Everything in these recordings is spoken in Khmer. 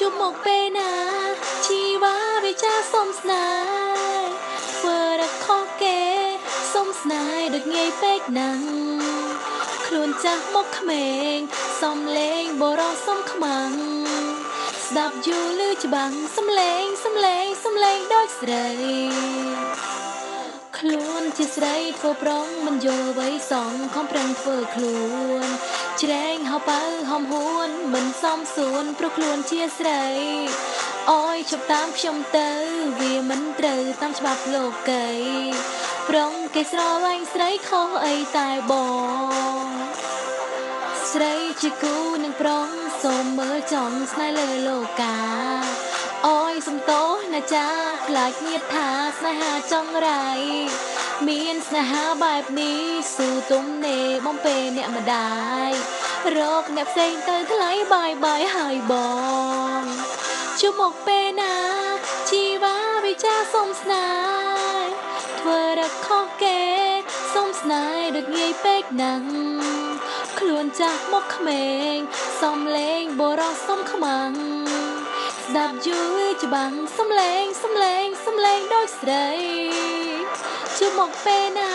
ជួបមកពេលណាជីវ៉ាវាចាសុំស្នេហ៍ធ្វើរកខុសគេសុំស្នេហ៍ដូចងាយពេកណាស់ខ្លួនចាស់មកក្មេងសំលេងបរោះសុំខ្មាំងស្ដាប់យូរឮច្បាំងសំលេងដូចស្រីខ្លួនជាស្រីធ្វើប្រុងមិនយល់អ្វីសងខំប្រឹងធ្វើខ្លួនច្រែងហៅបើហំហួនមិនសមសួនព្រោះខ្លួនជាស្រីអើយជប់តាមខ្ញុំទៅវាមិនត្រូវតាមច្បាប់លោកីប្រុងគេស្រឡាញ់ស្រីខុសអីតែបងស្រីជាគូនឹងប្រុងសូមមើលចង់ស្នេហ៍លើលោកាអូយសំទោសណាចាខ្លាចញាតថាស្នេហាចង់រៃមានស្នេហាបែបនេះស៊ូទុំនេបំពេអ្នកម្ដាយរកអ្នកផ្សេងទៅថ្លៃបាយហើយបងជួបមកពេលណាជីវ៉ាវិចាសុំស្នេហ៍ធ្វើរកខុសគេសុំស្នេហ៍ដូចងាយពេកណាស់ខ្លួនចាស់មកក្មេងសំលេងបរោះសុំខ្មាំងស្ដាប់យូរច្បាំងសំលេងដូចស្រីជួបមកពេលណា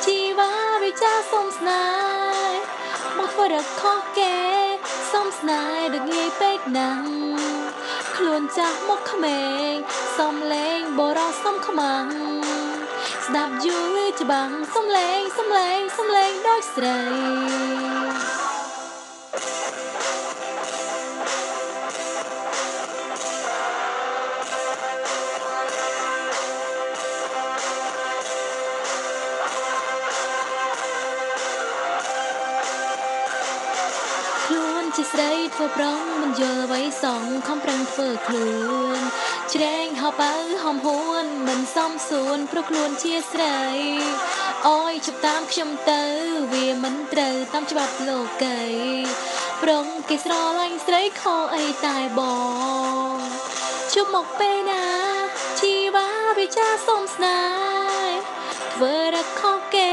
ជីវ៉ាវិចាសុំស្នេហ៍មកធ្វើរកខុសគេសុំស្នេហ៍ដូចងាយពេកណាស់ខ្លួនចាស់មកក្មេងសំលេងបរោះសុំខ្មាំងស្ដាប់យូរច្បាំងសំលេងដូចស្រីខ្លួនជាស្រីធ្វើប្រុងមិនយល់អ្វីសងខំប្រឹងធ្វើខ្លួនច្រែងហៅបើហំហួនមិនសមសួនព្រោះខ្លួនជាស្រីអូយជប់តាមខ្ញុំទៅវាមិនត្រូវតាមច្បាប់លោកីប្រុងគេស្រឡាញ់ស្រីខុសអីតែបងជួបមកពេលណាជីវ៉ាវិចាសុំស្នេហ៍ធ្វើរកខុសគេ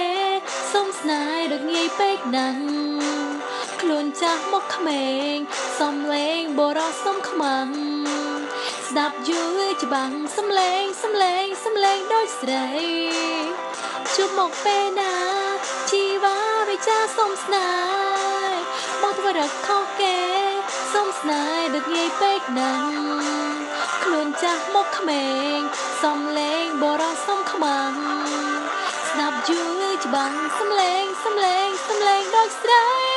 សុំស្នេហ៍ដូចងាយពេកណាស់ខ្លួនចាស់មកក្មេងសំលេងបរោះសុំខ្មាំងស្ដាប់យូរច្បាំងសំលេងដូចស្រីជួបមកពេលណាជីវ៉ាវិចាសុំស្នេហ៍មកធ្វើរកខុសគេសុំស្នេហ៍ដូចងាយពេកណាស់ខ្លួនចាស់មកក្មេងសំលេងបរោះសុំខ្មាំងស្ដាប់យូរច្បាំងសំលេងដូចស្រី